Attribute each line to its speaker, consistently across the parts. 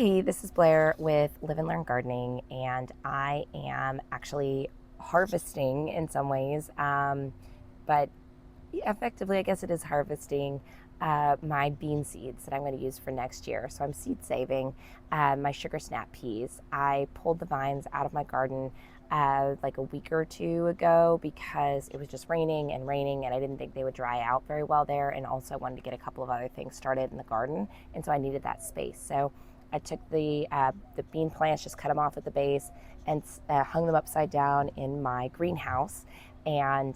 Speaker 1: Hey, this is Blair with Live and Learn Gardening, and I am actually harvesting in some ways, but effectively, I guess it is harvesting my bean seeds that I'm going to use for next year. So I'm seed saving my sugar snap peas. I pulled the vines out of my garden like a week or two ago because it was just raining and raining, and I didn't think they would dry out very well there. And also, I wanted to get a couple of other things started in the garden, and so I needed that space. So I took the bean plants, just cut them off at the base, and hung them upside down in my greenhouse. And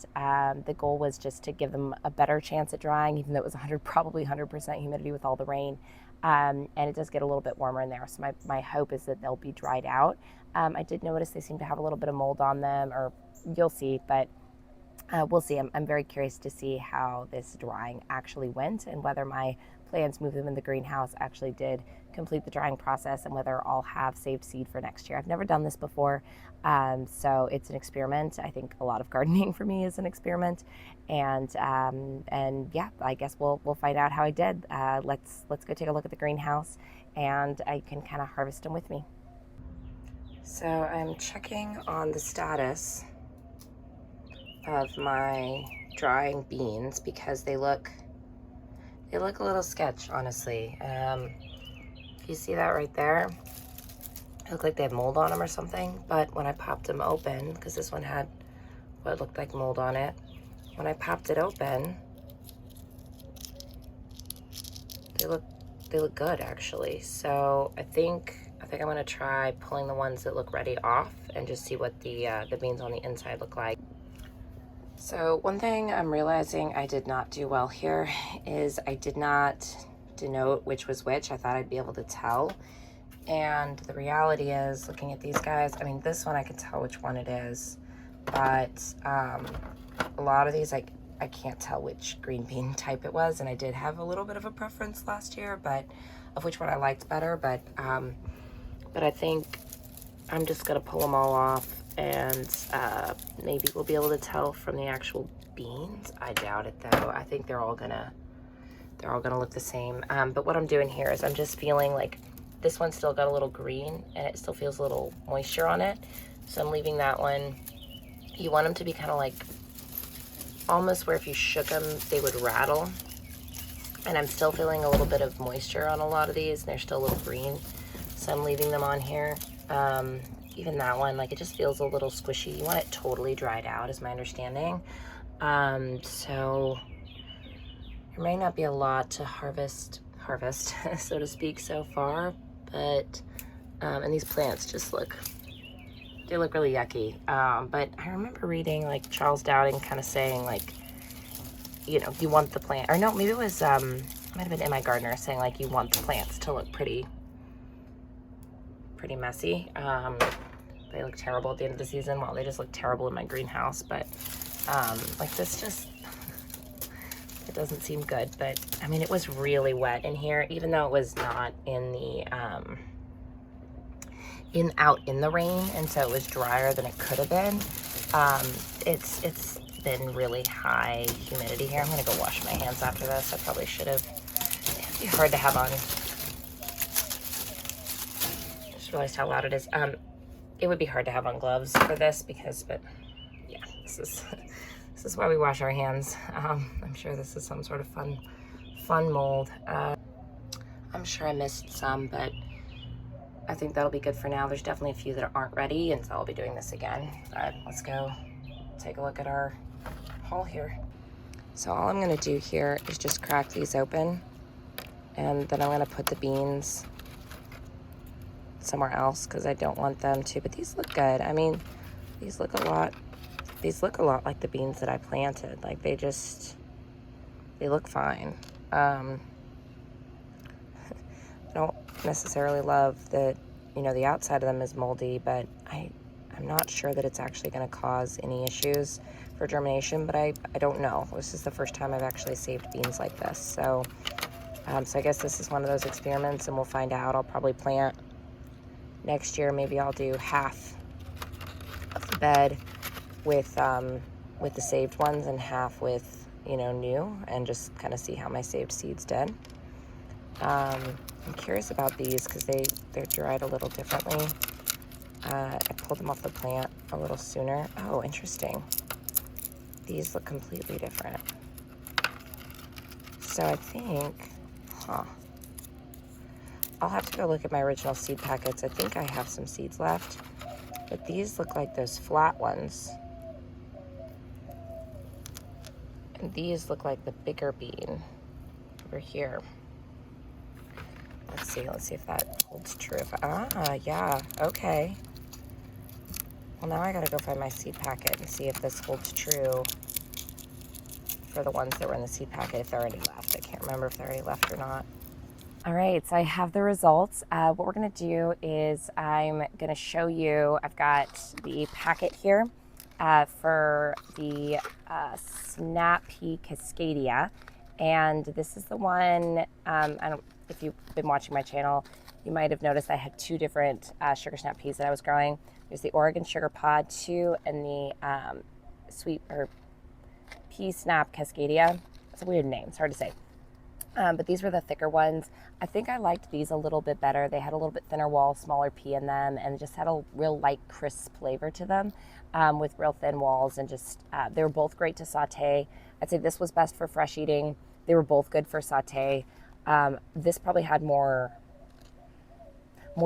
Speaker 1: the goal was just to give them a better chance at drying, even though it was probably 100% humidity with all the rain. And it does get a little bit warmer in there. So my hope is that they'll be dried out. I did notice they seem to have a little bit of mold on them, or you'll see, but we'll see. I'm very curious to see how this drying actually went and whether my plans, move them in the greenhouse, actually did complete the drying process and whether I'll have saved seed for next year. I've never done this before, so it's an experiment. I think a lot of gardening for me is an experiment, and yeah, I guess we'll find out how I did. Let's go take a look at the greenhouse, and I can kind of harvest them with me. So I'm checking on the status of my drying beans because they look a little sketch, honestly. You see that right there? It looked like they have mold on them or something, but when I popped them open, because this one had what looked like mold on it, when I popped it open, they look good actually. So I think I'm gonna try pulling the ones that look ready off and just see what the beans on the inside look like. So one thing I'm realizing I did not do well here is I did not denote which was which. I thought I'd be able to tell. And the reality is, looking at these guys, I mean, this one I can tell which one it is, but a lot of these, I can't tell which green bean type it was. And I did have a little bit of a preference last year, but of which one I liked better. But I think I'm just gonna pull them all off, and maybe we'll be able to tell from the actual beans. I doubt it though. I think they're all gonna look the same. But what I'm doing here is I'm just feeling like this one's still got a little green and it still feels a little moisture on it. So I'm leaving that one. You want them to be kind of like almost where if you shook them, they would rattle. And I'm still feeling a little bit of moisture on a lot of these, and they're still a little green. So I'm leaving them on here. Even that one, like, it just feels a little squishy. You want it totally dried out, is my understanding. So there may not be a lot to harvest, so to speak, so far, but, and these plants just they look really yucky. But I remember reading, like, Charles Dowding kind of saying, like, you know, you want the plant, or no, maybe it was, it might have been In My Gardener saying, like, you want the plants to look pretty messy. They look terrible at the end of the season. Well, they just look terrible in my greenhouse, but like this just, it doesn't seem good. But I mean, it was really wet in here, even though it was not in the, out in the rain, and so it was drier than it could have been. It's been really high humidity here. I'm gonna go wash my hands after this. I probably should have. It'd be hard to have on. Just realized how loud it is. It would be hard to have on gloves for this but yeah, this is why we wash our hands. I'm sure this is some sort of fun mold. I'm sure I missed some, but I think that'll be good for now. There's definitely a few that aren't ready, and so I'll be doing this again. But let's go take a look at our haul here. So all I'm gonna do here is just crack these open, and then I'm gonna put the beans somewhere else because I don't want them to, but these look good. I mean, these look a lot like the beans that I planted. Like, they look fine. I don't necessarily love that, you know, the outside of them is moldy, but I'm not sure that it's actually going to cause any issues for germination, but I don't know. This is the first time I've actually saved beans like this. So I guess this is one of those experiments, and we'll find out. I'll probably plant next year. Maybe I'll do half of the bed with the saved ones and half with, you know, new, and just kind of see how my saved seeds did. I'm curious about these because they're dried a little differently. I pulled them off the plant a little sooner. Oh, interesting. These look completely different. So I think, I'll have to go look at my original seed packets. I think I have some seeds left, but these look like those flat ones. And these look like the bigger bean over here. Let's see if that holds true. Yeah, okay. Well, now I gotta go find my seed packet and see if this holds true for the ones that were in the seed packet, if they're already left. I can't remember if they're already left or not. All right, so I have the results. What we're gonna do is I'm gonna show you, I've got the packet here for the Snap Pea Cascadia. And this is the one, if you've been watching my channel, you might have noticed I had two different sugar snap peas that I was growing. There's the Oregon Sugar Pod 2 and the Sweet or Pea Snap Cascadia. It's a weird name, it's hard to say. But these were the thicker ones. I think I liked these a little bit better. They had a little bit thinner wall, smaller pea in them, and just had a real light, crisp flavor to them with real thin walls. And just, they were both great to saute. I'd say this was best for fresh eating. They were both good for saute. This probably had more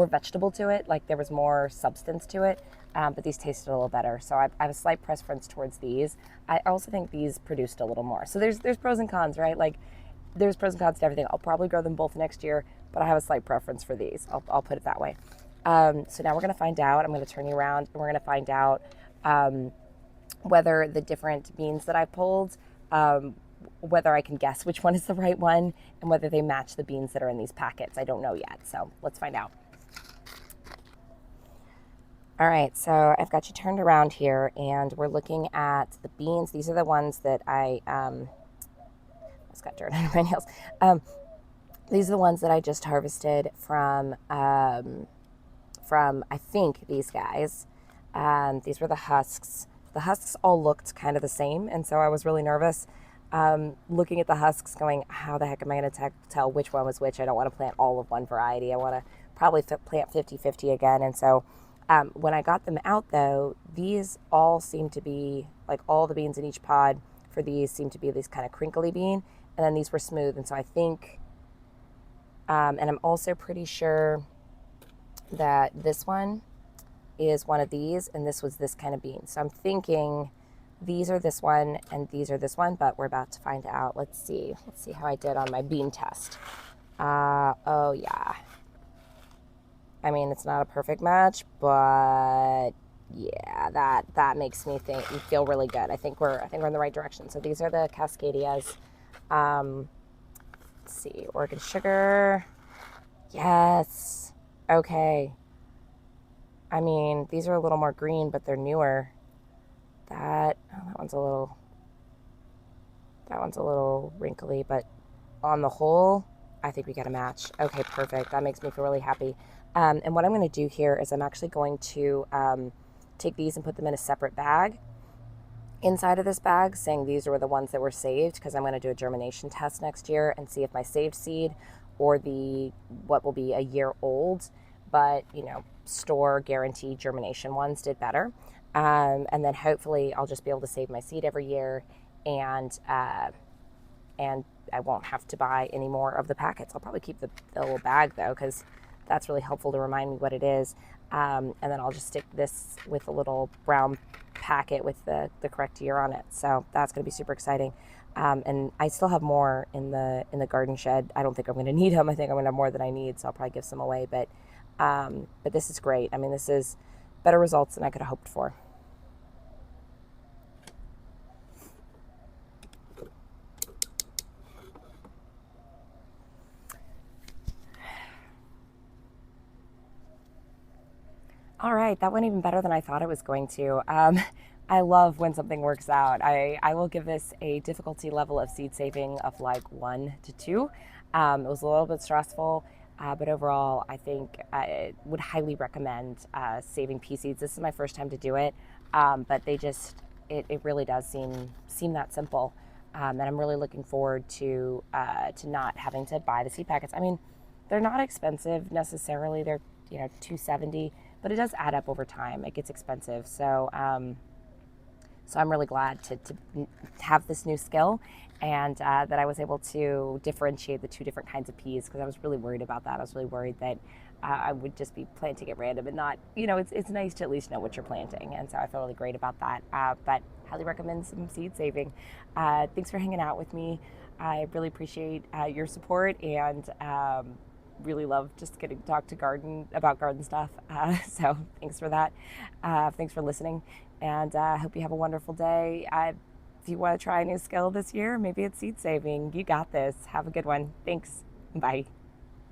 Speaker 1: vegetable to it, like there was more substance to it, but these tasted a little better. So I have a slight preference towards these. I also think these produced a little more. So there's pros and cons, right? Like there's pros and cons to everything. I'll probably grow them both next year, but I have a slight preference for these. I'll put it that way. So now we're gonna find out. I'm gonna turn you around and we're gonna find out whether the different beans that I pulled, whether I can guess which one is the right one and whether they match the beans that are in these packets. I don't know yet, so let's find out. All right, so I've got you turned around here and we're looking at the beans. These are the ones that I got dirt under my nails. These are the ones that I just harvested from I think these guys. These were the husks. The husks all looked kind of the same, and so I was really nervous looking at the husks going, how the heck am I going to tell which one was which? I don't want to plant all of one variety. I want to probably plant 50-50 again. And so when I got them out, though, these all seem to be, like all the beans in each pod for these seem to be this kind of crinkly bean, and then these were smooth. And so I think, and I'm also pretty sure that this one is one of these, and this was this kind of bean. So I'm thinking these are this one and these are this one, but we're about to find out. Let's see how I did on my bean test. Oh yeah. I mean, it's not a perfect match, but yeah, that makes me feel really good. I think we're in the right direction. So these are the Cascadias. Let's see, Oregon Sugar. Yes. Okay. I mean, these are a little more green, but they're newer. That one's a little wrinkly, but on the whole, I think we got a match. Okay, perfect. That makes me feel really happy. And what I'm going to do here is I'm actually going to take these and put them in a separate bag. Inside of this bag, saying these are the ones that were saved, because I'm going to do a germination test next year and see if my saved seed or what will be a year old, but store guaranteed germination ones did better. And then hopefully I'll just be able to save my seed every year, and I won't have to buy any more of the packets. I'll probably keep the little bag though, because that's really helpful to remind me what it is. And then I'll just stick this with a little brown packet with the correct year on it. So that's going to be super exciting. And I still have more in the garden shed. I don't think I'm going to need them. I think I'm going to have more than I need, so I'll probably give some away. But this is great. I mean, this is better results than I could have hoped for. All right, that went even better than I thought it was going to. I love when something works out. I will give this a difficulty level of seed saving of like 1 to 2. It was a little bit stressful, but overall, I think I would highly recommend saving pea seeds. This is my first time to do it, but it really does seem that simple. And I'm really looking forward to not having to buy the seed packets. I mean, they're not expensive necessarily. They're, $270, but it does add up over time. It gets expensive. So I'm really glad to have this new skill, and that I was able to differentiate the two different kinds of peas, because I was really worried about that. I was really worried that I would just be planting at random and not, it's nice to at least know what you're planting. And so I feel really great about that. But highly recommend some seed saving. Thanks for hanging out with me. I really appreciate your support, and really love just getting to talk to about garden stuff. So thanks for that. Thanks for listening, and I hope you have a wonderful day. If you want to try a new skill this year, maybe it's seed saving. You got this. Have a good one. Thanks. Bye.